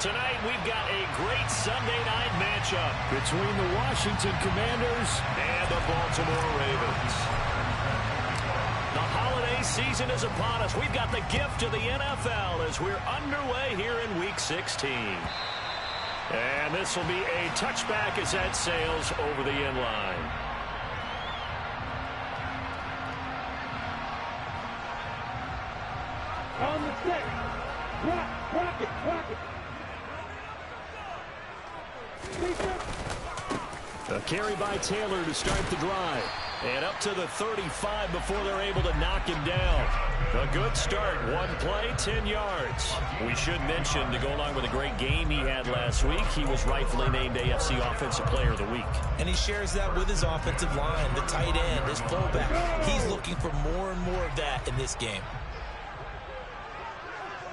Tonight, we've got a great Sunday night matchup between the Washington Commanders and the Baltimore Ravens. The holiday season is upon us. We've got the gift of the NFL as we're underway here in Week 16. And this will be a touchback as that sails over the end line. On the stick. Rock it. A carry by Taylor to start the drive. And up to the 35 before they're able to knock him down. A good start. One play, 10 yards. We should mention, to go along with a great game he had last week, he was rightfully named AFC Offensive Player of the Week. And he shares that with his offensive line, the tight end, his fullback. He's looking for more and more of that in this game.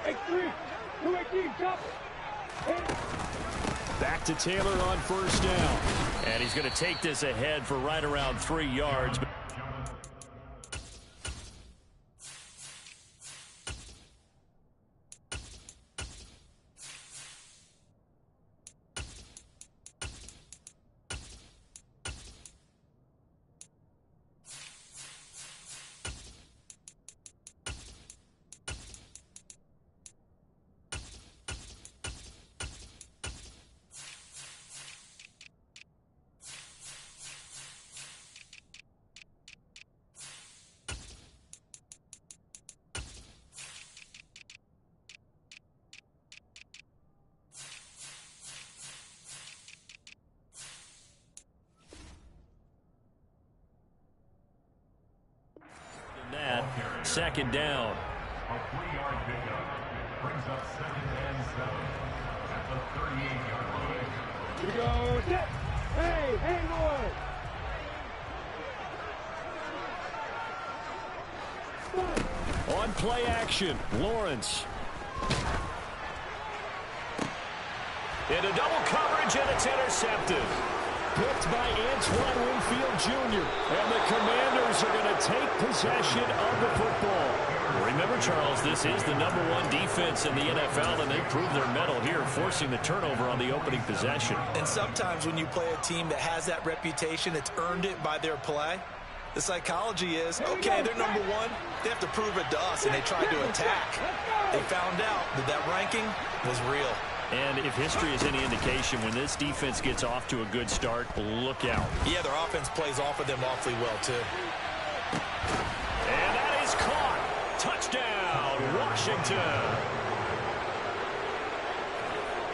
8-3, 2-18, chop. Back to Taylor on first down. And he's going to take this ahead for right around 3 yards. Second down. A 3-yard pickup brings up 2nd and 7 at the 38-yard line. Here we go. Set. Hey, boy. On play action, Lawrence. Into double coverage, and it's intercepted. Picked by Antoine Winfield Jr. And the Commanders are going to take possession of the football. Remember, Charles, this is the #1 defense in the NFL, and they proved their mettle here, forcing the turnover on the opening possession. And sometimes when you play a team that has that reputation, it's earned it by their play. The psychology is, okay, they're #1. They have to prove it to us, and they tried to attack. They found out that ranking was real. And if history is any indication, when this defense gets off to a good start, look out. Yeah, their offense plays off of them awfully well, too. And that is caught. Touchdown, Washington.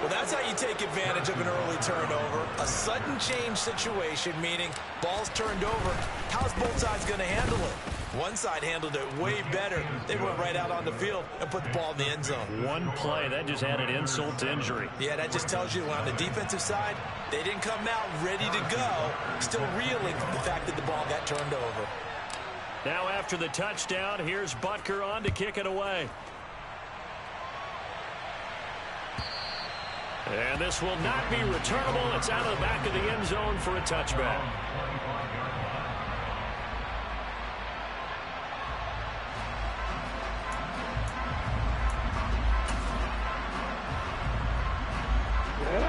Well, that's how you take advantage of an early turnover. A sudden change situation, meaning ball's turned over. How's both sides going to handle it? One side handled it way better. They went right out on the field and put the ball in the end zone. One play, that just added insult to injury. Yeah, that just tells you on the defensive side, they didn't come out ready to go, still reeling from the fact that the ball got turned over. Now after the touchdown, here's Butker on to kick it away. And this will not be returnable. It's out of the back of the end zone for a touchback.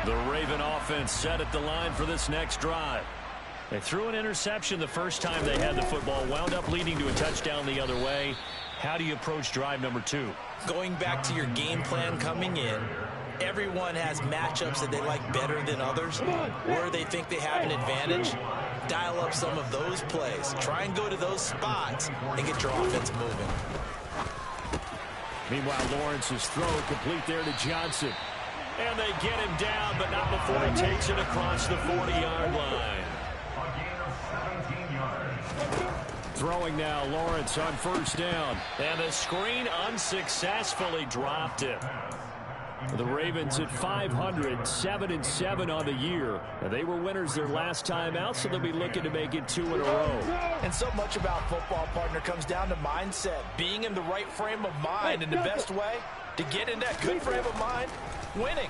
The Raven offense set at the line for this next drive. They threw an interception the first time they had the football, wound up leading to a touchdown the other way. How do you approach drive number 2? Going back to your game plan coming in, everyone has matchups that they like better than others, where they think they have an advantage. Dial up some of those plays. Try and go to those spots and get your offense moving. Meanwhile, Lawrence's throw complete there to Johnson. And they get him down, but not before he takes it across the 40-yard line. A gain of 17 yards. Throwing now, Lawrence on first down. And the screen unsuccessfully dropped it. The Ravens at 500, 7-7 on the year. And they were winners their last time out, so they'll be looking to make it 2 in a row. And so much about football, partner, comes down to mindset. Being in the right frame of mind, and the best way to get in that good frame of mind, winning.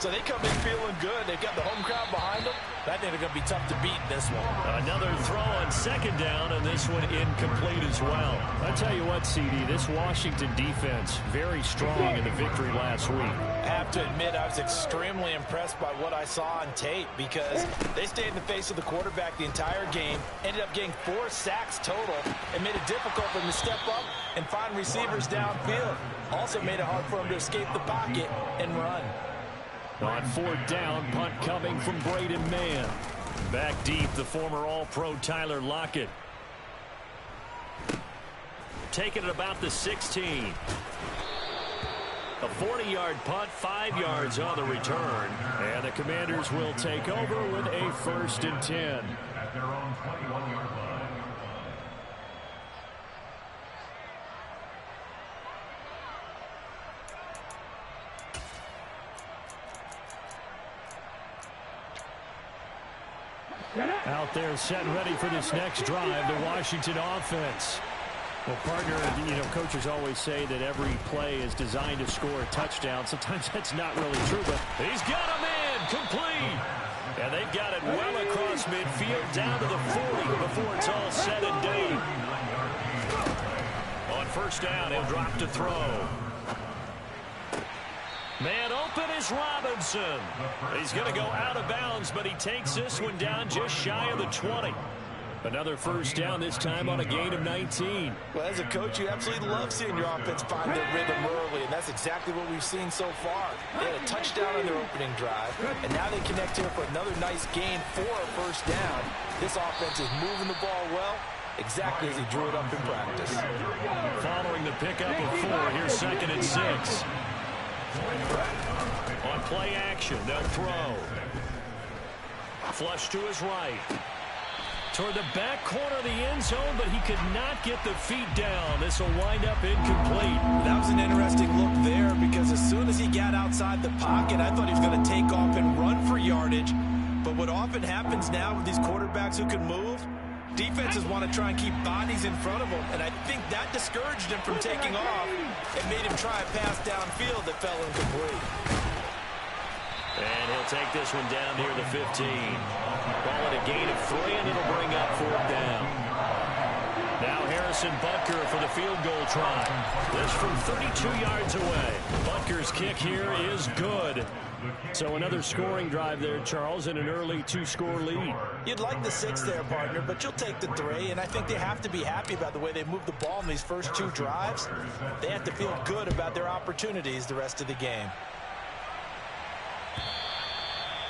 So they come in feeling good. They've got the home crowd behind them. I think they're going to be tough to beat in this one. Another throw on second down, and this one incomplete as well. I tell you what, CD, this Washington defense, very strong in the victory last week. I have to admit, I was extremely impressed by what I saw on tape because they stayed in the face of the quarterback the entire game, ended up getting 4 sacks total, and made it difficult for him to step up and find receivers downfield. Also made it hard for him to escape the pocket and run. On 4th down, punt coming from Braden Mann. Back deep, the former All-Pro Tyler Lockett. Taking it about the 16. A 40-yard punt, 5 yards on the return. And the Commanders will take over with a 1st and 10. At their own 21-yard line. Out there set and ready for this next drive, the Washington offense. Well, partner, coaches always say that every play is designed to score a touchdown. Sometimes that's not really true, but he's got him in, complete. And they've got it well across midfield, down to the 40 before it's all said and done. On 1st down, he'll drop to throw. Man open is Robinson. He's going to go out of bounds, but he takes this one down just shy of the 20. Another 1st down, this time on a gain of 19. Well, as a coach, you absolutely love seeing your offense find their rhythm early, and that's exactly what we've seen so far. They had a touchdown on their opening drive, and now they connect here for another nice gain for a 1st down. This offense is moving the ball well, exactly as he drew it up in practice. Following the pickup of 4, here's 2nd and 6. On play action, they'll throw. Flush to his right. Toward the back corner of the end zone, but he could not get the feet down. This will wind up incomplete. That was an interesting look there because as soon as he got outside the pocket, I thought he was going to take off and run for yardage. But what often happens now with these quarterbacks who can move, defenses want to try and keep bodies in front of them, and I think that discouraged him from taking off and made him try a pass downfield that fell incomplete. And he'll take this one down near the 15. Ball at a gain of 3, and it'll bring up 4th down. Now Harrison Butker for the field goal try. This from 32 yards away. Butker's kick here is good. So another scoring drive there, Charles, and an early 2-score lead. You'd like the 6 there, partner, but you'll take the 3, and I think they have to be happy about the way they moved the ball in these first 2 drives. They have to feel good about their opportunities the rest of the game.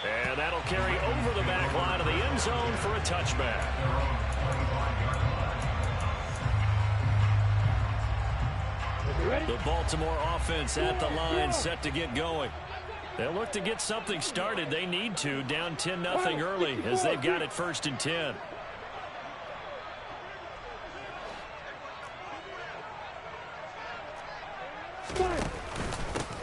And that'll carry over the back line of the end zone for a touchback. The Baltimore offense at the line, set to get going. They'll look to get something started. They need to, down 10-0 early as they've got it 1st and 10.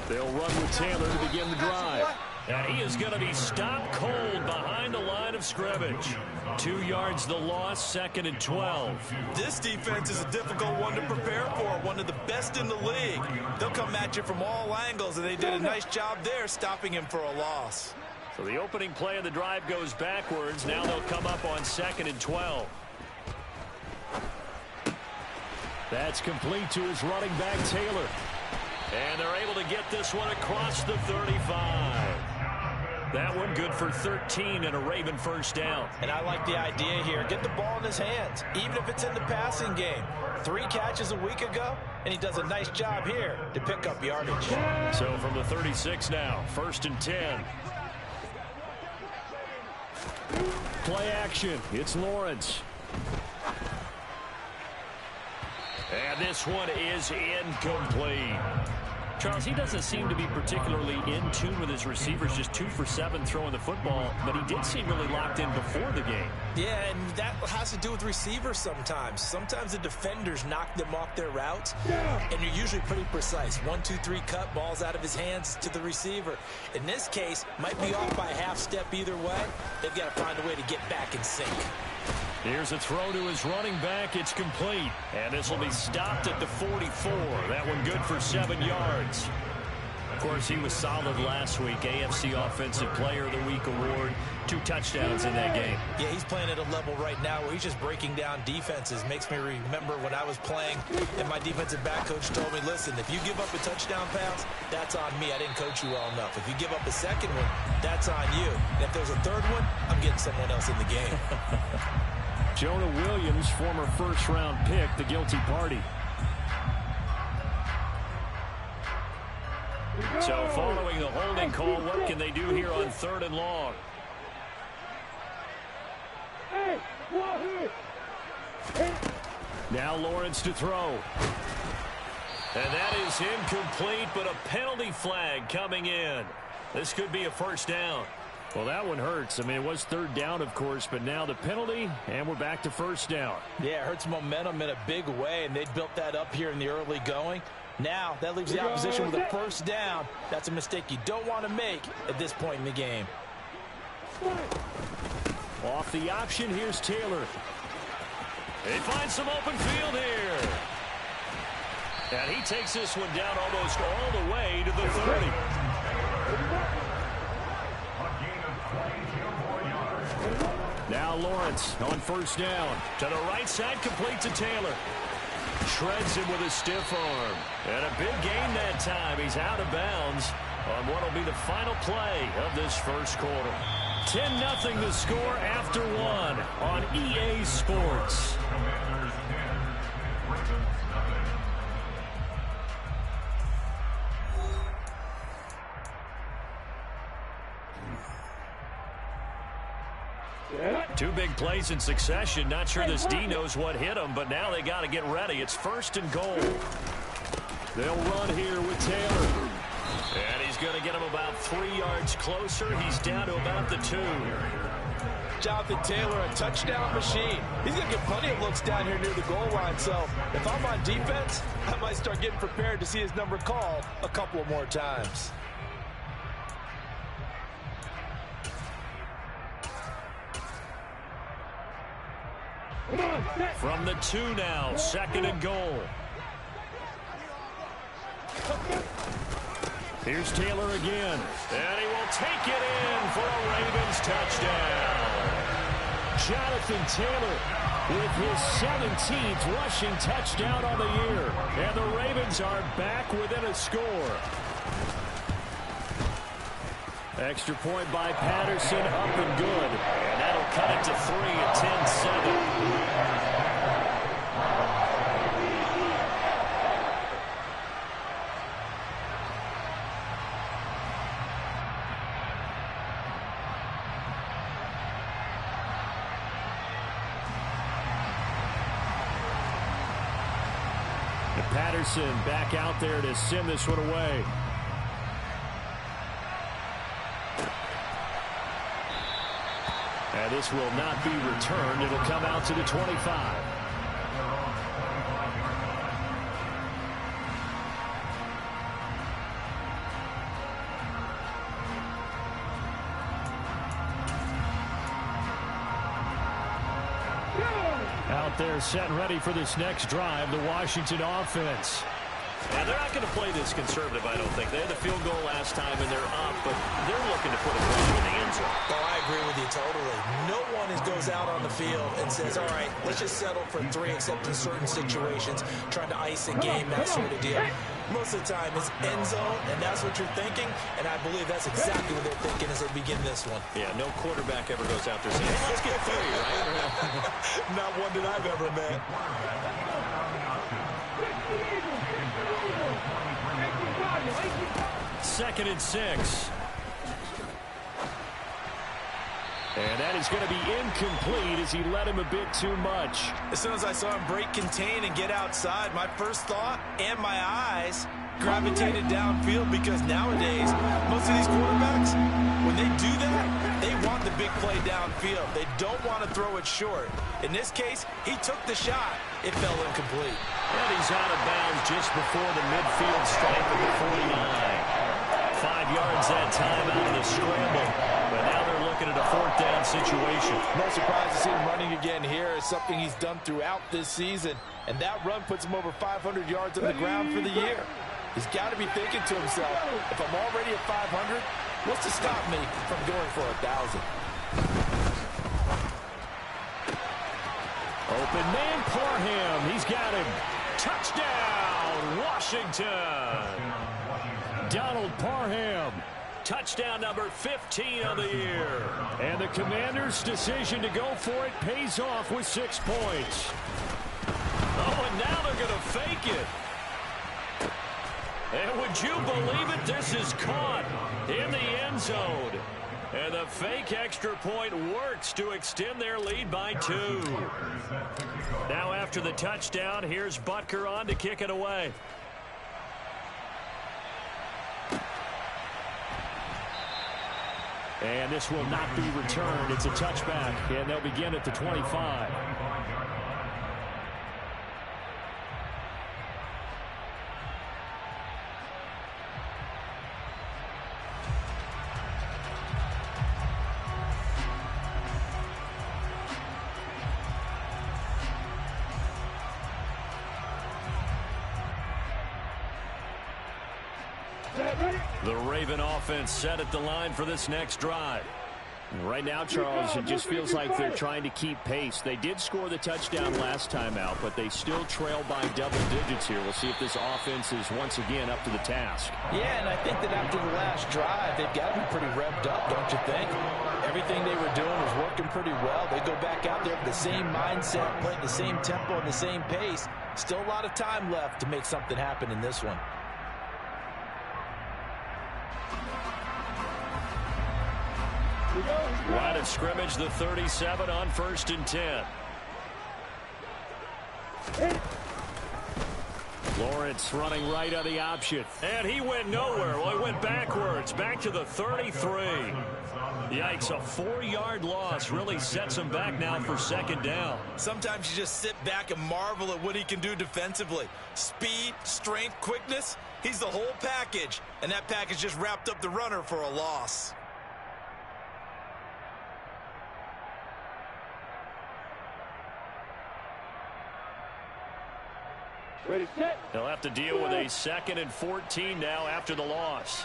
They'll run with Taylor to begin the drive. And he is going to be stopped cold behind the line of scrimmage. 2 yards the loss, 2nd and 12. This defense is a difficult one to prepare for, one of the best in the league. They'll come at you from all angles, and they did a nice job there stopping him for a loss. So the opening play of the drive goes backwards. Now they'll come up on 2nd and 12. That's complete to his running back, Taylor. And they're able to get this one across the 35. That one good for 13 and a Raven 1st down. And I like the idea here. Get the ball in his hands, even if it's in the passing game. 3 catches a week ago, and he does a nice job here to pick up yardage. So from the 36 now, 1st and 10. Play action. It's Lawrence. And this one is incomplete. Charles, he doesn't seem to be particularly in tune with his receivers, just 2 for 7 throwing the football, but he did seem really locked in before the game. Yeah, and that has to do with receivers sometimes. Sometimes the defenders knock them off their routes, and you're usually pretty precise. 1, 2, 3 cut, balls out of his hands to the receiver. In this case, might be off by a half step either way. They've got to find a way to get back in sync. Here's a throw to his running back. It's complete. And this will be stopped at the 44. That one good for 7 yards. Of course, he was solid last week. AFC Offensive Player of the Week award. 2 touchdowns in that game. Yeah, he's playing at a level right now where he's just breaking down defenses. Makes me remember when I was playing and my defensive back coach told me, listen, if you give up a touchdown pass, that's on me. I didn't coach you well enough. If you give up a second one, that's on you. And if there's a third one, I'm getting someone else in the game. Jonah Williams, former first-round pick, the guilty party. So following the holding call, what can they do here on 3rd and long? Now Lawrence to throw. And that is incomplete, but a penalty flag coming in. This could be a first down. Well, that one hurts. I mean, it was 3rd down, of course, but now the penalty, and we're back to first down. Yeah, it hurts momentum in a big way, and they built that up here in the early going. Now, that leaves the opposition with a first down. That's a mistake you don't want to make at this point in the game. Off the option, here's Taylor. They find some open field here. And he takes this one down almost all the way to the 30. Now Lawrence on first down. To the right side, complete to Taylor. Shreds him with a stiff arm. And a big gain that time. He's out of bounds on what will be the final play of this first quarter. 10-0 the score after 1 on EA Sports. Two big plays in succession. Not sure this D knows what hit him, but now they got to get ready. It's 1st and goal. They'll run here with Taylor. And he's going to get him about 3 yards closer. He's down to about the 2. Jonathan Taylor, a touchdown machine. He's going to get plenty of looks down here near the goal line. So if I'm on defense, I might start getting prepared to see his number called a couple more times. From the 2 now, 2nd and goal. Here's Taylor again. And he will take it in for a Ravens touchdown. Jonathan Taylor with his 17th rushing touchdown on the year. And the Ravens are back within a score. Extra point by Patterson, up and good. And that'll cut it to 3 at 10-7. Patterson back out there to send this one away. And this will not be returned. It'll come out to the 25. Out there set and ready for this next drive, the Washington offense. And they're not going to play this conservative, I don't think. They had the field goal last time, and they're up, but they're looking to put a ball in the end zone. Oh, I agree with you totally. No one goes out on the field and says, all right, let's just settle for 3, except in certain situations, trying to ice a game, that sort of deal. Most of the time, it's end zone, and that's what you're thinking, and I believe that's exactly what they're thinking as they begin this one. Yeah, no quarterback ever goes out there saying, hey, let's get 3, right? Not one that I've ever met. Second and 6. And that is going to be incomplete as he led him a bit too much. As soon as I saw him break contain and get outside, my first thought and my eyes gravitated downfield, because nowadays, most of these quarterbacks, when they do that, they want the big play downfield. They don't want to throw it short. In this case, he took the shot. It fell incomplete. And he's out of bounds just before the midfield stripe of the 49. 5 yards that time out of the scramble. But now they're looking at a 4th down situation. No surprise to see him running again here. It's something he's done throughout this season. And that run puts him over 500 yards on the ground for the year. He's got to be thinking to himself, if I'm already at 500, what's to stop me from going for 1,000? Open man, Parham. He's got him. Touchdown, Washington. Donald Parham. Touchdown number 15 of the year. And the Commanders' decision to go for it pays off with 6 points. Oh, and now they're going to fake it. And would you believe it? This is caught in the end zone. And the fake extra point works to extend their lead by 2. Now after the touchdown, here's Butker on to kick it away. And this will not be returned. It's a touchback, and they'll begin at the 25. The Raven offense set at the line for this next drive. Right now, Charles, it just feels like they're trying to keep pace. They did score the touchdown last time out, but they still trail by double digits here. We'll see if this offense is once again up to the task. Yeah, and I think that after the last drive, they've got to be pretty revved up, don't you think? Everything they were doing was working pretty well. They go back out there with the same mindset, playing the same tempo and the same pace. Still a lot of time left to make something happen in this one. Line of scrimmage, the 37 on 1st and 10. Lawrence running right on the option. And he went nowhere. Well, he went backwards, back to the 33. Yikes, a 4-yard loss really sets him back now for 2nd down. Sometimes you just sit back and marvel at what he can do defensively. Speed, strength, quickness, he's the whole package. And that package just wrapped up the runner for a loss. Ready, set. They'll have to deal with a 2nd and 14 now after the loss.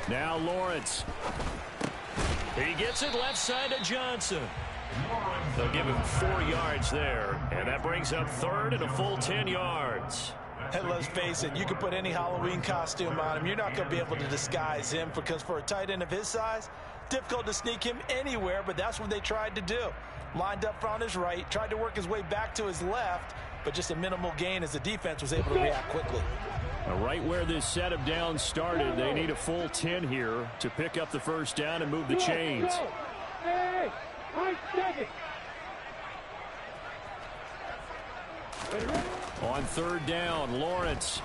Now Lawrence. He gets it left side to Johnson. They'll give him 4 yards there, and that brings up 3rd and a full 10 yards. And let's face it, you can put any Halloween costume on him. You're not going to be able to disguise him because for a tight end of his size, difficult to sneak him anywhere, but that's what they tried to do. Lined up on his right, tried to work his way back to his left, but just a minimal gain as the defense was able to react quickly. Right where this set of downs started, they need a full 10 here to pick up the 1st down and move the chains. Hey, I second. On 3rd down, Lawrence.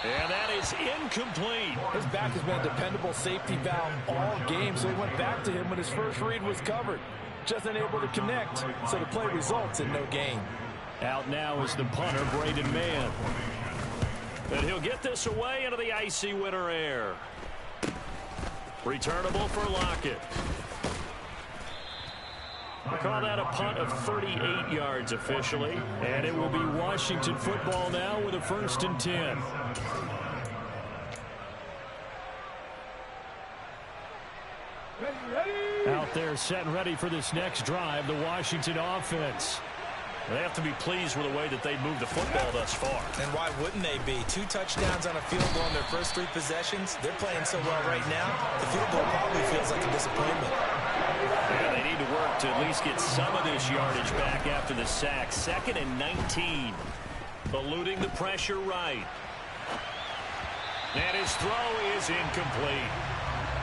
And that is incomplete. His back has been a dependable safety valve all game, so he went back to him when his first read was covered. Just unable to connect, so the play results in no gain. Out now is the punter, Braden Mann. And he'll get this away into the icy winter air. Returnable for Lockett. We'll call that a punt of 38 yards officially. And it will be Washington football now with a 1st and 10. Out there set and ready for this next drive, the Washington offense. They have to be pleased with the way that they've moved the football thus far. And why wouldn't they be? 2 touchdowns on a field goal in their first 3 possessions. They're playing so well right now, the field goal probably feels like a disappointment. Yeah, they need to work to at least get some of this yardage back after the sack. 2nd and 19. Eluding the pressure right. And his throw is incomplete.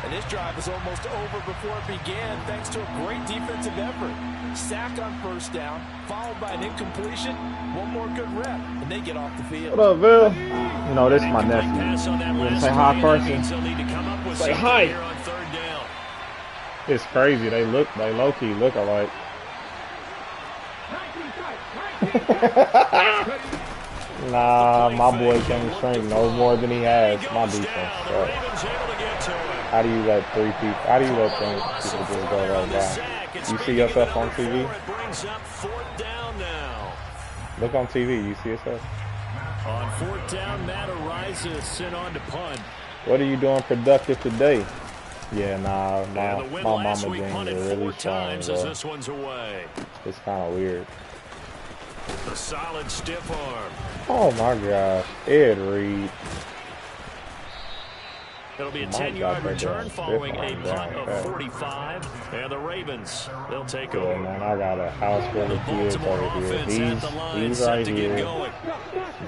And this drive was almost over before it began thanks to a great defensive effort. Sack on 1st down, followed by an incompletion. One more good rep, and they get off the field. What up, Bill? You know, this is my nephew. You want to say hi, Carson? Say hi. It's crazy. They low-key look alike. Nah, my boy can't shrink no more than he has. My defense. So. How do you let 3 people? How do you let 3 people just go right now? You see yourself on TV? Look on TV. You see yourself? On 4th down, Matt Araiza sent on to punt. What are you doing productive today? Yeah, nah, my mama last week jeans are punted really 4 strong, times bro. as this one's away. It's kind of weird. A solid stiff arm. Oh my gosh, Ed Reed. It'll be a 10-yard return following a punt of 45. And the Ravens, they'll take over. Man, I got a house full of kids over here. He's right here.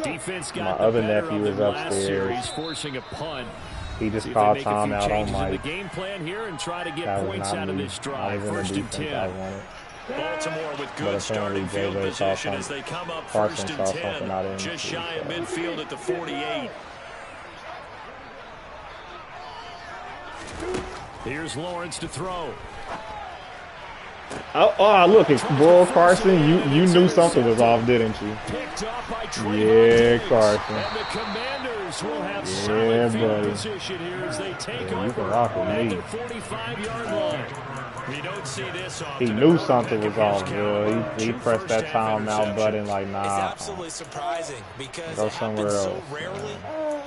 Defense got My other the better nephew of is them last upstairs. series, forcing a punt. He just See if called they make a few timeout on changes in my. the game plan here and try to get That was points not out of me. this I drive. was in the 1st and defense 10. I wanted. Baltimore with But good apparently starting field J-Ray saw position as something. they come up Carson 1st saw and something I 10. didn't Just see, shy of so. midfield at the 48. Here's Lawrence to throw. Oh, look, it's Bull Carson. You knew something was off, didn't you? Picked off by Trayvon Yeah, Diggs. Carson. And the Commanders will have Yeah, solid field buddy. position here as they take Yeah, you over can rock with at me. the 45-yard line. We don't see this often. He knew something was off, bro. He pressed that timeout button like, It's nah. absolutely surprising because Go it somewhere happens so else. rarely.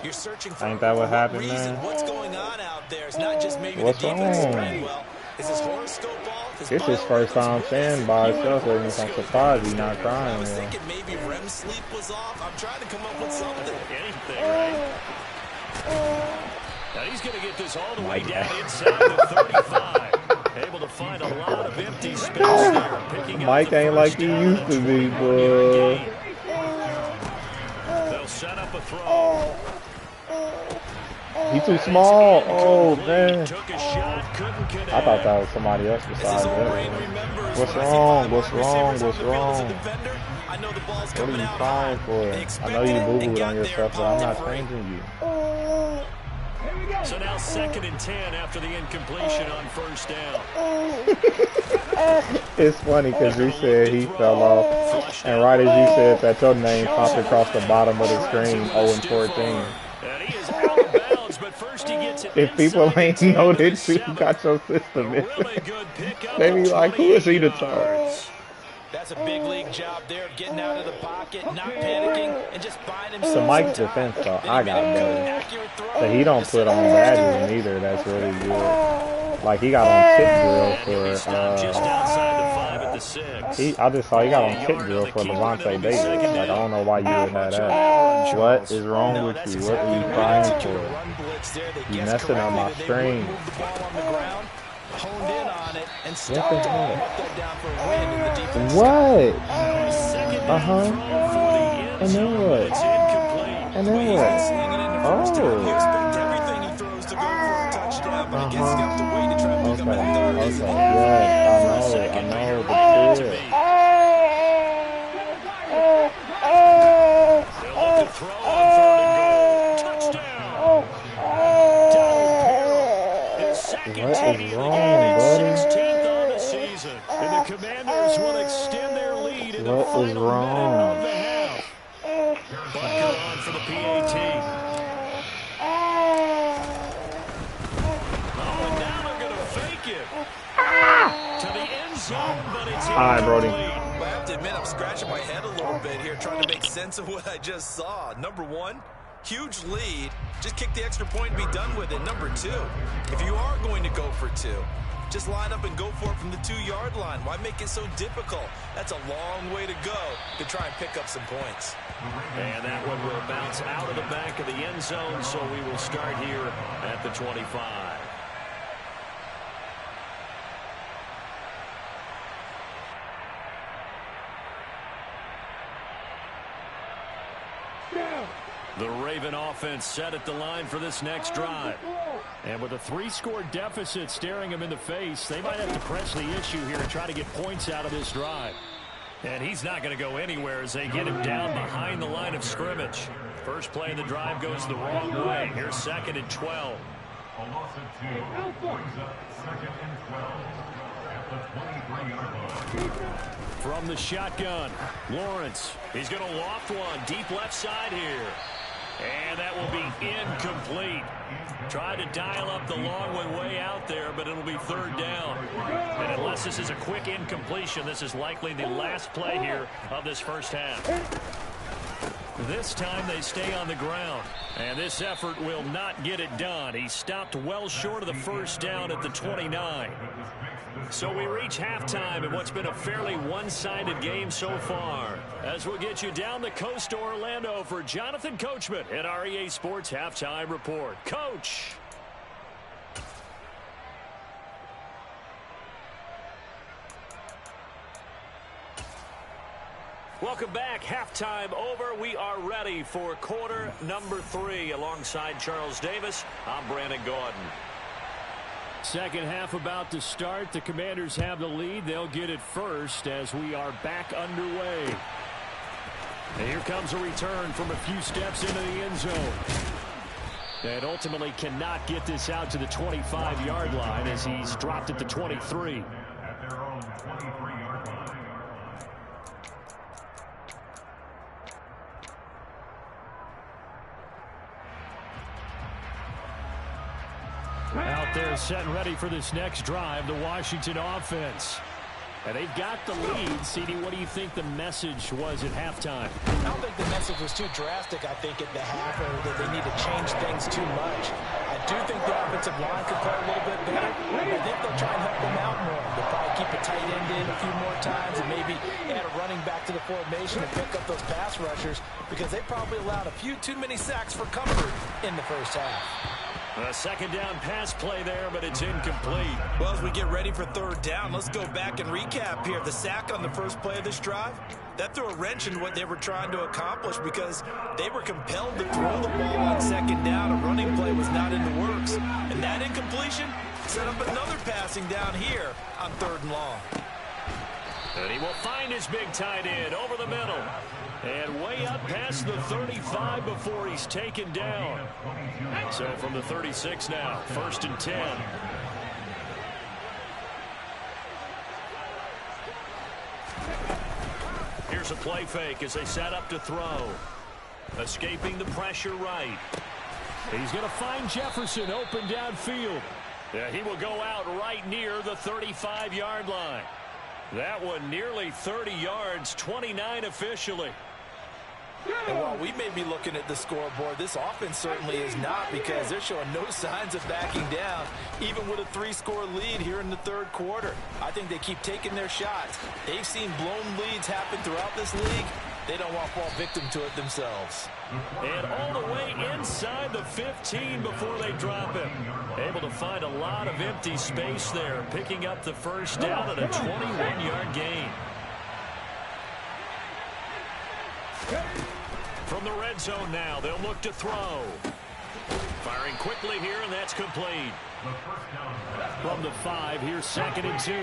You're searching for Ain't that what happened, reason. man? What's going on out there? It's not just maybe What's the defense is wrong? playing well. Is his horoscope off? It's his first time seeing by himself, and I'm surprised he's not I crying. was Man. thinking maybe REM sleep was off. I'm trying to come up with something. Anything, right? Now he's going to get this all the way down inside the 35. Able to find a lot of empty space there. Picking Mike up the ain't first like he down used and to a be, 21-yard boy. gain. They'll set up a throw. He too small. Oh, man. Took a shot, couldn't connect. I thought that was somebody else besides that. What's wrong? What's wrong? What's wrong? What are you crying for? I know you boo-booed on yourself, but I'm not changing you. So now 2nd and 10 after the incompletion on 1st down. It's funny because you said he fell off, and right as you said that, your name popped across the bottom of the screen, 0-14. And he is out of bounds, but first he gets it If people inside ain't the 10 know to the that you 7. got your system, A really good pickup they be of like, who is he to 28 charge? yards. That's a big league job there of getting out of the pocket, not panicking, and just buying himself To Mike's some time. defense, though, Then I he got made a good, better. accurate throw. So he don't put on badges either. That's really good. Like he got on tip drill Just outside the 5 at the 6. I just saw he got on tip drill for Levante Davis. Like I don't know why you would have that. What is wrong with you? What are you crying for? You messing up my stream. Honed in on it and What stopped the it. heck? Put that down for a win in the defense. What? Second down Uh-huh. throw for the end And then zone. what? It's incomplete. And then what? You expect everything he throws to go for a touchdown, but I guess you have to wait to try and pick up a third. Okay. Isn't it? Yes, I know, but still. They'll look to throw on 3rd and goal. Touchdown. His second What is TD of the wrong, game, buddy? 16th on the season. And the Commanders will extend their lead in the What is final wrong? minute of the half. Butker on for the PAT. Oh, and now they're going to fake it. To the end zone, but it's All right, Brody. incomplete. I have to admit, I'm scratching my head a little bit here, trying to make sense of what I just saw. Number one, huge lead. Just kick the extra point and be done with it. Number two, if you are going to go for two, just line up and go for it from the 2-yard line. Why make it so difficult? That's a long way to go to try and pick up some points. And that one will bounce out of the back of the end zone, so we will start here at the 25. The Raven offense set at the line for this next drive. And with a 3-score deficit staring them in the face, they might have to press the issue here and try to get points out of this drive. And he's not going to go anywhere as they get him down behind the line of scrimmage. First play of the drive goes the wrong way. Here's 2nd and 12. A loss of 2 brings up 2nd and 12 at the 23-yard line. From the shotgun, Lawrence. He's going to loft one deep left side here. And that will be incomplete. Tried to dial up the long one way out there, but it'll be third down. And unless this is a quick incompletion, this is likely the last play here of this first half. This time they stay on the ground. And this effort will not get it done. He stopped well short of the first down at the 29. So we reach halftime in what's been a fairly one-sided game so far. As we'll get you down the coast to Orlando for Jonathan Coachman at our EA Sports Halftime Report. Coach! Welcome back. Halftime over. We are ready for quarter number 3. Alongside Charles Davis, I'm Brandon Gaudin. Second half about to start. The Commanders have the lead. They'll get it first as we are back underway. And here comes a return from a few steps into the end zone. And ultimately cannot get this out to the 25-yard line as he's dropped at the 23. At their own 23-yard line. Out there set and ready for this next drive, the Washington offense. And they've got the lead. CD, what do you think the message was at halftime? I don't think the message was too drastic, I think, at the half, or that they need to change things too much. I do think the offensive line could play a little bit better. I think they'll try and help them out more. They'll probably keep a tight end in a few more times and maybe add a running back to the formation and pick up those pass rushers because they probably allowed a few too many sacks for comfort in the first half. A second down pass play there, but it's incomplete. Well, as we get ready for third down, let's go back and recap here. The sack on the first play of this drive, that threw a wrench in what they were trying to accomplish because they were compelled to throw the ball on second down. A running play was not in the works. And that incompletion set up another passing down here on third and long. And he will find his big tight end over the middle. And way up past the 35 before he's taken down. So from the 36 now, 1st and 10. Here's a play fake as they set up to throw. Escaping the pressure right. He's going to find Jefferson open downfield. Yeah, he will go out right near the 35-yard line. That one nearly 30 yards, 29 officially. And while we may be looking at the scoreboard, this offense certainly is not because they're showing no signs of backing down, even with a 3-score lead here in the third quarter. I think they keep taking their shots. They've seen blown leads happen throughout this league. They don't want to fall victim to it themselves. And all the way inside the 15 before they drop him. Able to find a lot of empty space there, picking up the first down at a 21-yard gain. From the red zone now, they'll look to throw. Firing quickly here, and that's complete. From the 5, here's 2nd and 2.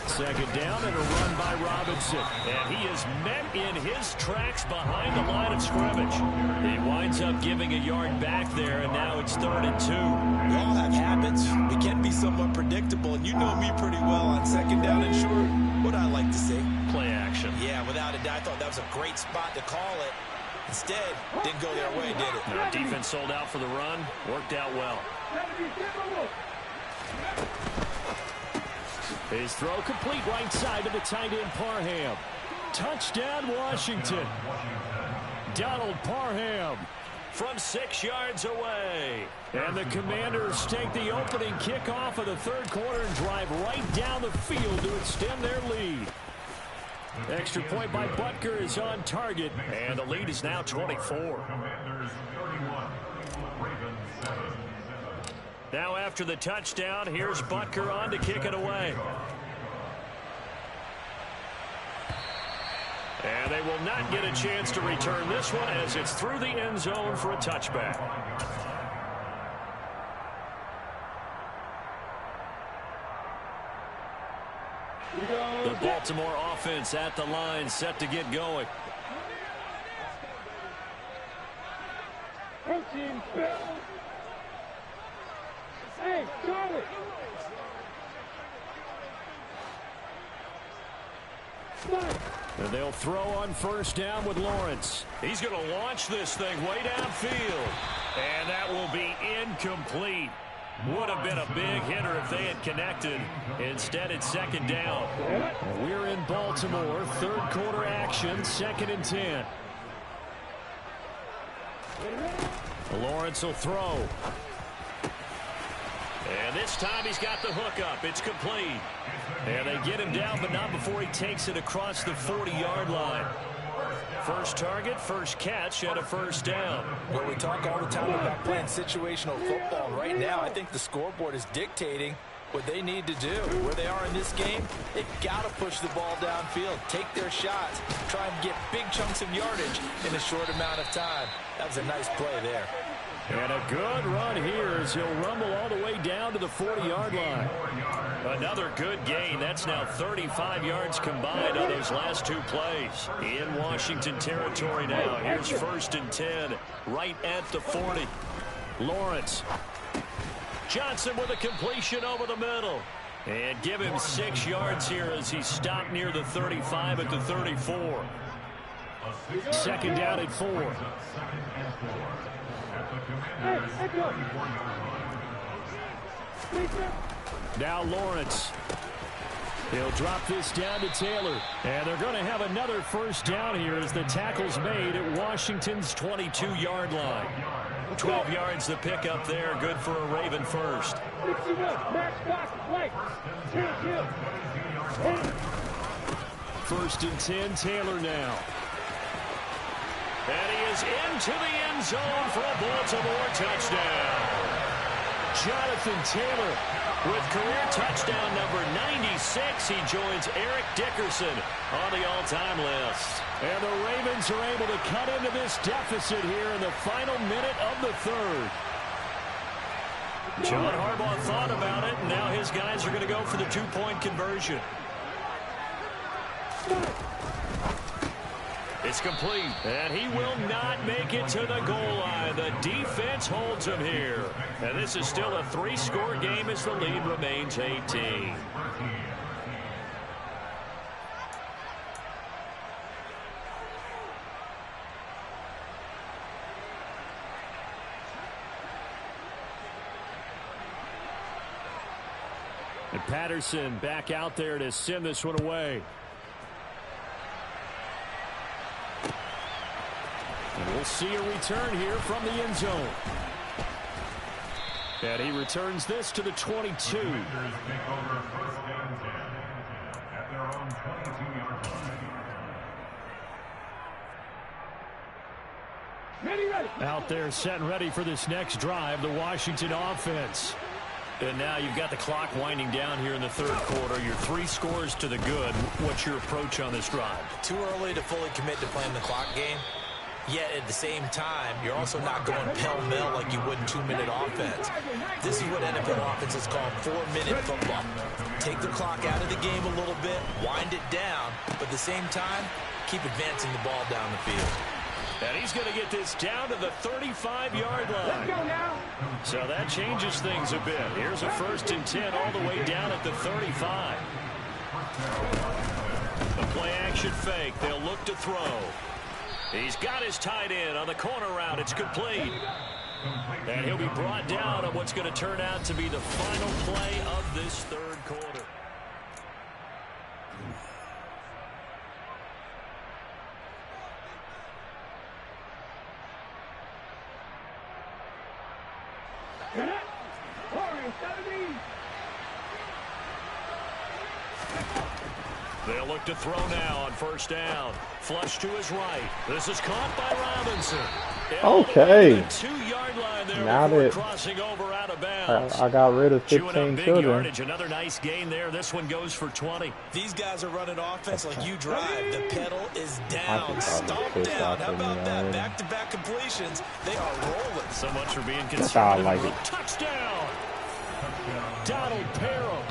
2nd down and a run by Robinson. And he is met in his tracks behind the line of scrimmage. He winds up giving a yard back there, and now it's 3rd and 2. We all have habits. We can be somewhat predictable, and you know me pretty well on 2nd down and short. What I like to see? Play action. Yeah, without a doubt, I thought that was a great spot to call it. Instead, didn't go their way, did it? Our defense sold out for the run. Worked out well. His throw complete right side to the tight end Parham. Touchdown Washington. Donald Parham from 6 yards away. And the Commanders take the opening kickoff of the third quarter and drive right down the field to extend their lead. Extra point by Butker is on target, and the lead is now 24. Commanders 31, Ravens 7. Now after the touchdown, here's Butker on to kick it away. And they will not get a chance to return this one as it's through the end zone for a touchback. The Baltimore offense at the line, set to get going. Coaching Bill. Hey, Charlie. Stop. And they'll throw on first down with Lawrence. He's going to launch this thing way downfield. And that will be incomplete. Would have been a big hitter if they had connected. Instead, it's second down. We're in Baltimore. Third quarter action, 2nd and 10. Lawrence will throw. And this time he's got the hook up. It's complete. And they get him down, but not before he takes it across the 40-yard line. First target, first catch, and a first down. Well, we talk all the time about playing situational football. Right now, I think the scoreboard is dictating what they need to do. Where they are in this game, they've got to push the ball downfield, take their shots, try and get big chunks of yardage in a short amount of time. That was a nice play there. And a good run here as he'll rumble all the way down to the 40-yard line. Another good gain. That's now 35 yards combined on those last 2 plays. In Washington territory now. Here's 1st and 10, right at the 40. Lawrence. Johnson with a completion over the middle. And give him 6 yards here as he stopped near the 35 at the 34. Second down at 4. Now Lawrence. He'll drop this down to Taylor. And they're going to have another first down here as the tackle's made at Washington's 22-yard line. 12 yards the pick up there. Good for a Raven first. First and 10, Taylor now. And he is into the end zone for a Baltimore touchdown. Jonathan Taylor with career touchdown number 96. He joins Eric Dickerson on the all-time list. And the Ravens are able to cut into this deficit here in the final minute of the third. John Harbaugh thought about it, and now his guys are going to go for the 2-point conversion. It's complete, and he will not make it to the goal line. The defense holds him here. And this is still a 3-score game as the lead remains 18. And Patterson back out there to send this one away. And we'll see a return here from the end zone. And he returns this to the 22. Out there set and ready for this next drive, the Washington offense. And now you've got the clock winding down here in the third quarter. You're 3 scores to the good. What's your approach on this drive? Too early to fully commit to playing the clock game. Yet at the same time, you're also not going pell-mell like you would in 2-minute offense. This is what NFL offenses call 4-minute football. Take the clock out of the game a little bit, wind it down, but at the same time, keep advancing the ball down the field. And he's going to get this down to the 35-yard line. So that changes things a bit. Here's a 1st and 10 all the way down at the 35. The play-action fake. They'll look to throw. He's got his tight end on the corner route. It's complete. And he'll be brought down on what's going to turn out to be the final play of this third quarter. They'll look to throw now on first down. Flush to his right. This is caught by Robinson. Okay. 2-yard line there. Now that crossing over out of bounds. I got rid of 15 children. Yardage. Another nice gain there. This one goes for 20. These guys are running offense like you drive. The pedal is down. Stomp down. How about that? Back-to-back completions. They are rolling. So much for being conservative. Like it. Touchdown. Donald Parham.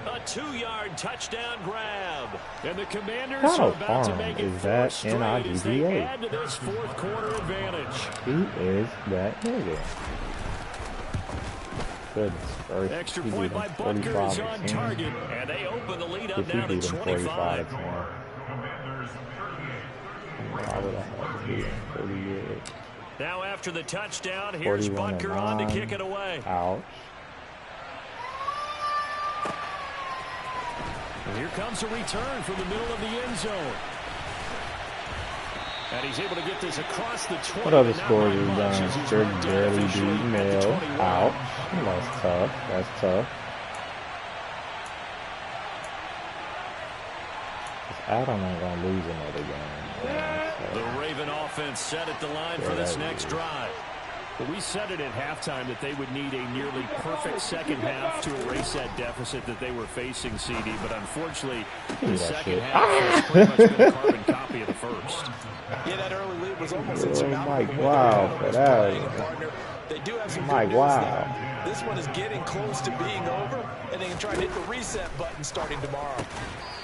A 2-yard touchdown grab. And the Commanders are about to make it 4 straight as they add to this fourth quarter advantage. He is that nigga. Goodness gracious. Extra point by Butker is on target. And they open the lead up now to 25. Commanders I would have had to be pretty good. Now after the touchdown, here's Butker on to kick it away. Ouch. And here comes a return from the middle of the end zone. And he's able to get this across the 20. What other scores is done? They're barely beating Nail. Ouch. That's tough. That's tough. Adam ain't gonna lose another game. The Raven offense set at the line for this next drive. But we said it at halftime that they would need a nearly perfect second half to erase that deficit that they were facing, CD. But unfortunately, the second half has pretty much been a carbon copy of the first. Yeah, that early lead was almost insurmountable. Mike, wow, for that. They do have some Mike, wow. This one is getting close to being over, and they can try to hit the reset button starting tomorrow.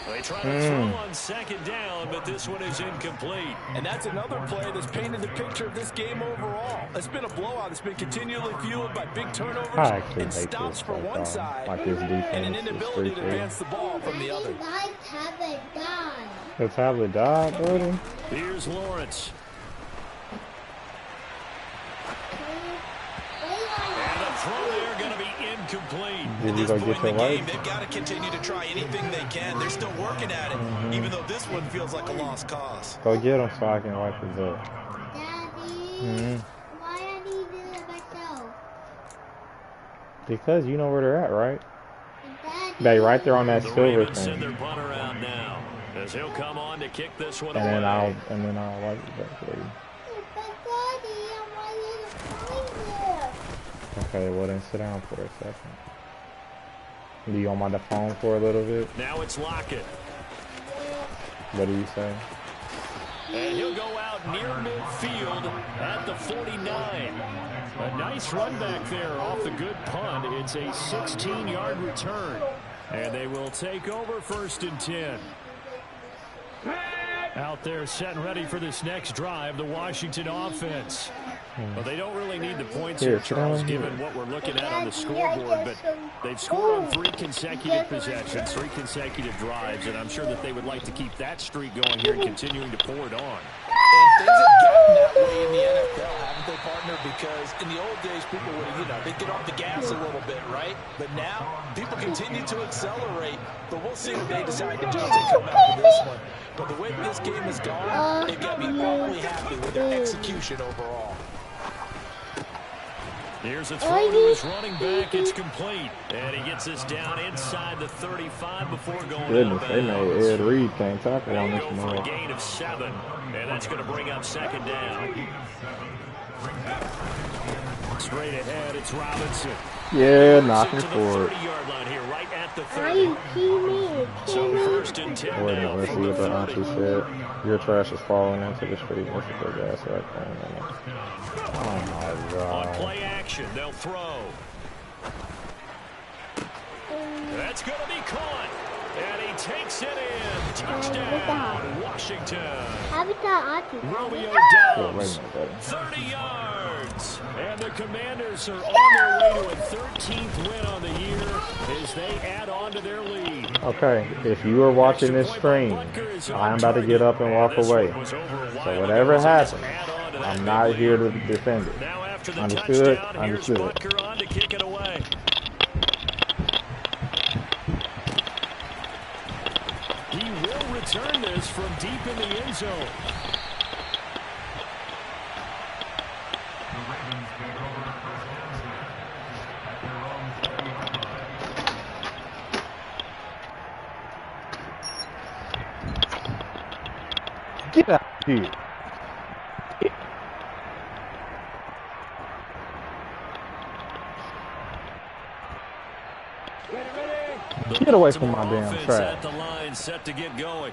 They try to throw on second down, but this one is incomplete. And that's another play that's painted the picture of this game overall. It's been a blowout. It's been continually fueled by big turnovers and stops for one side and an inability to advance the ball from the other. The tablet died, buddy. Here's Lawrence. And the throw there going to be incomplete. Did you go get your light? They've got to continue to try anything they can. They're still working at it, even though this one feels like a lost cause. Go get him so I can wipe his butt. Daddy, why I need to do it myself? Because you know where they're at, right? Daddy. They right there on that The silver Ravens thing. send their punter out now as he'll come on to kick this one And away. then I'll wipe it back for you. But Daddy, I want you to find it. Okay, well then sit down for a second. Be on my phone for a little bit. Now it's Lockett. What do you say? And he'll go out near midfield at the 49. A nice run back there off the good punt. It's a 16-yard return. And they will take over 1st and 10. Out there set and ready for this next drive, the Washington offense. Well, they don't really need the points here, Charles, given what we're looking at on the scoreboard, but they've scored on 3 consecutive possessions, 3 consecutive drives, and I'm sure that they would like to keep that streak going here and continuing to pour it on. And things have gotten that way in the NFL, haven't they, partner? Because in the old days, people would, they'd get off the gas a little bit, right? But now, people continue to accelerate, but we'll see what they decide to do as they come out of this one. But the way this game has gone, they've got to be awfully happy with their execution overall. Here's a throw to his running back. It's complete. And he gets this down inside the 35 before going Goodness, they made Ed Reed can't tackle on this for a one. gain of 7. And that's going to bring up 2nd down. Straight ahead, it's Robinson. Yeah, knocking forward. 30-yard line here, right at the 30. So 1st and 10 Wait a now minute, let's see from what the the auntie 30. said. Your trash is falling into the street. That's a big ass right there. Oh my On god. play action, they'll throw. That's going to be caught. And he takes it in. Touchdown, Washington. Romeo Doubs, 30 yards. And the Commanders are on their way to a 13th win on the year as they add on to their lead. Okay, if you are watching this stream, I'm about to get up and walk away. So whatever happens, I'm not here to defend it. Now after the Understood? touchdown, here's Understood. Butker on to kick it away. He will return this from deep in the end zone. The Ravens take over 1st and 10 at their own 30-yard line. Get out of here. Get away from my damn Offense trash. at the line, set to get going.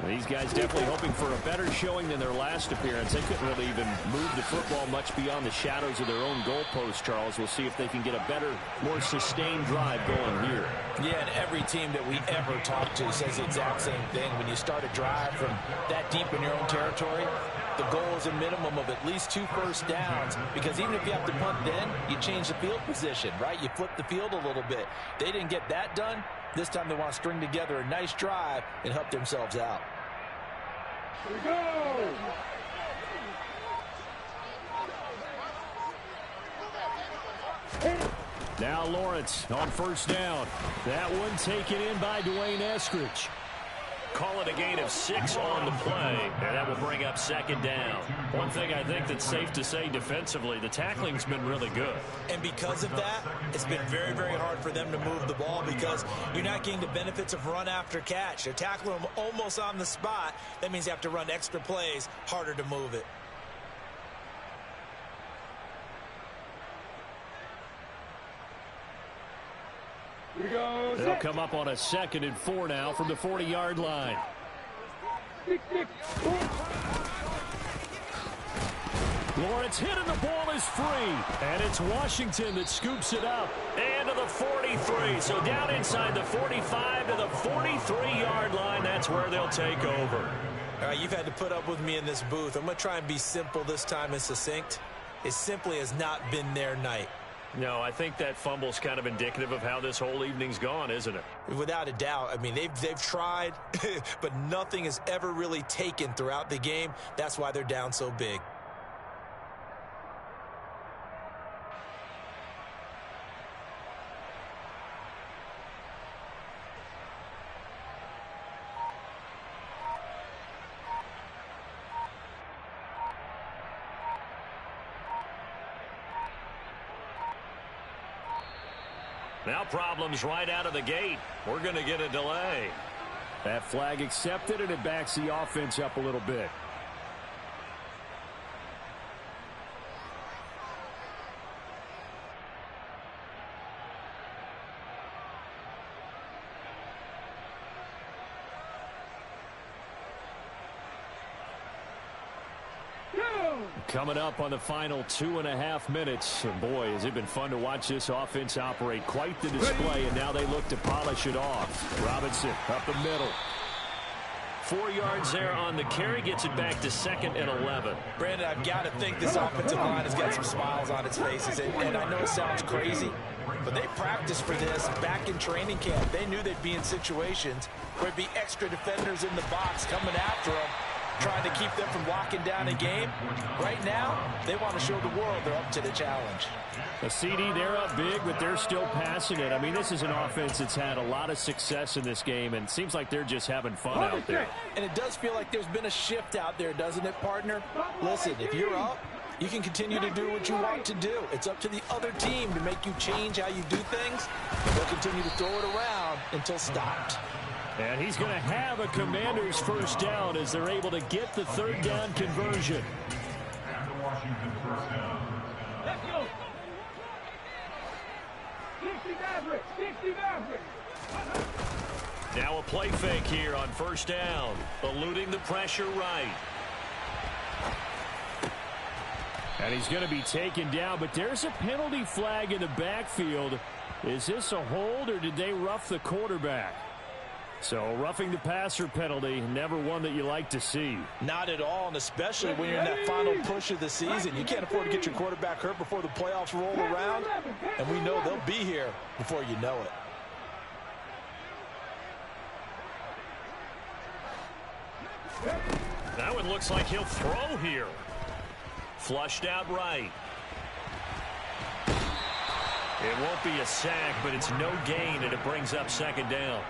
These guys definitely hoping for a better showing than their last appearance. They couldn't really even move the football much beyond the shadows of their own goalpost, Charles. We'll see if they can get a better, more sustained drive going here. Yeah, and every team that we ever talk to says the exact same thing. When you start a drive from that deep in your own territory, the goal is a minimum of at least 2 first downs, because even if you have to punt then, you change the field position, right? You flip the field a little bit. They didn't get that done. This time they want to string together a nice drive and help themselves out. Here we go. Now Lawrence on first down. That one taken in by Dwayne Eskridge. Call it a gain of 6 on the play, and that will bring up second down. One thing I think that's safe to say defensively, the tackling's been really good. And because of that, it's been very, very hard for them to move the ball because you're not getting the benefits of run after catch. They're tackling them almost on the spot. That means you have to run extra plays, harder to move it. They'll come up on a 2nd and 4 now from the 40-yard line. Lawrence hit and the ball is free. And it's Washington that scoops it up. And to the 43. So down inside the 45 to the 43-yard line. That's where they'll take over. All right, you've had to put up with me in this booth. I'm going to try and be simple this time and succinct. It simply has not been their night. No, I think that fumble's kind of indicative of how this whole evening's gone, isn't it? Without a doubt. I mean, they've tried, but nothing has ever really taken throughout the game. That's why they're down so big. Now problems right out of the gate. We're going to get a delay. That flag accepted, and it backs the offense up a little bit. Coming up on the final 2.5 minutes. And boy, has it been fun to watch this offense operate. Quite the display, and now they look to polish it off. Robinson up the middle. 4 yards there on the carry, gets it back to 2nd and 11. Brandon, I've got to think this offensive line has got some smiles on its faces. And I know it sounds crazy, but they practiced for this back in training camp. They knew they'd be in situations where there'd be extra defenders in the box coming after them, trying to keep them from locking down a game. Right now, they want to show the world they're up to the challenge. The CD, they're up big, but they're still passing it. I mean, this is an offense that's had a lot of success in this game, and it seems like they're just having fun out there. And it does feel like there's been a shift out there, doesn't it, partner? Listen, if you're up, you can continue to do what you want to do. It's up to the other team to make you change how you do things. They'll continue to throw it around until stopped. And he's going to have a Commanders first down as they're able to get the 3rd down conversion. And the Washington first down. Let's go. 60 Maverick. 60 Maverick. Now a play fake here on first down. Eluding the pressure right. And he's going to be taken down, but there's a penalty flag in the backfield. Is this a hold, or did they rough the quarterback? So roughing the passer penalty, never one that you like to see. Not at all, and especially when you're in that final push of the season. You can't afford to get your quarterback hurt before the playoffs roll around, and we know they'll be here before you know it. That one looks like he'll throw here. Flushed out right. It won't be a sack, but it's no gain, and it brings up 2nd down.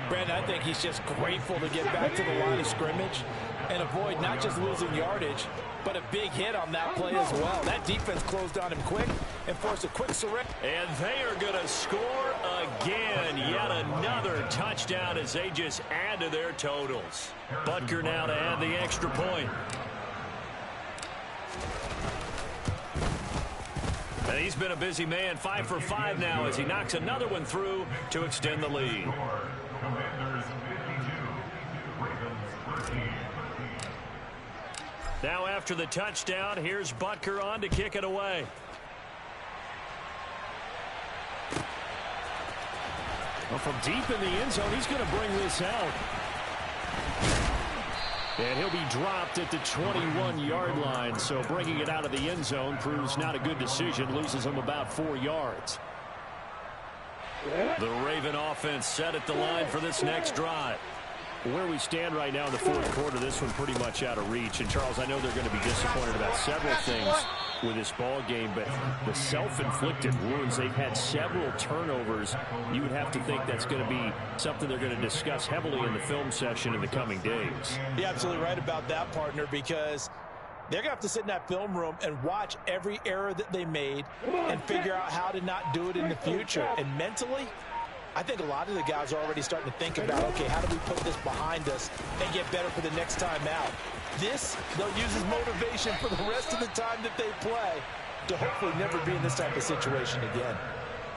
Brandon, I think he's just grateful to get back to the line of scrimmage and avoid not just losing yardage, but a big hit on that play as well. That defense closed on him quick and forced a quick surrender. And they are going to score again. Yet another touchdown as they just add to their totals. Butker now to add the extra point. And he's been a busy man, 5 for 5 now as he knocks another one through to extend the lead. Commanders 52, Ravens 13. Now after the touchdown, here's Butker on to kick it away. Well, from deep in the end zone, he's going to bring this out. And he'll be dropped at the 21-yard line, so bringing it out of the end zone proves not a good decision, loses him about 4 yards. The Raven offense set at the line for this next drive. Where we stand right now in the fourth quarter, this one pretty much out of reach. And, Charles, I know they're going to be disappointed about several things with this ball game, but the self-inflicted wounds, they've had several turnovers. You would have to think that's going to be something they're going to discuss heavily in the film session in the coming days. You're absolutely right about that, partner, because they're going to have to sit in that film room and watch every error that they made and figure out how to not do it in the future. And mentally, I think a lot of the guys are already starting to think about, okay, how do we put this behind us and get better for the next time out? This, they'll use as motivation for the rest of the time that they play to hopefully never be in this type of situation again.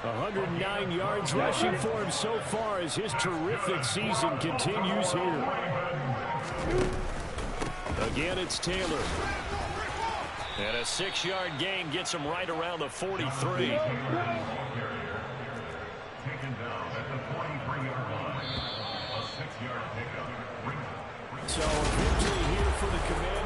109 yards rushing for him so far as his terrific season continues here. Again, it's Taylor. And a 6-yard gain gets him right around the 43. So, victory here for the Commanders.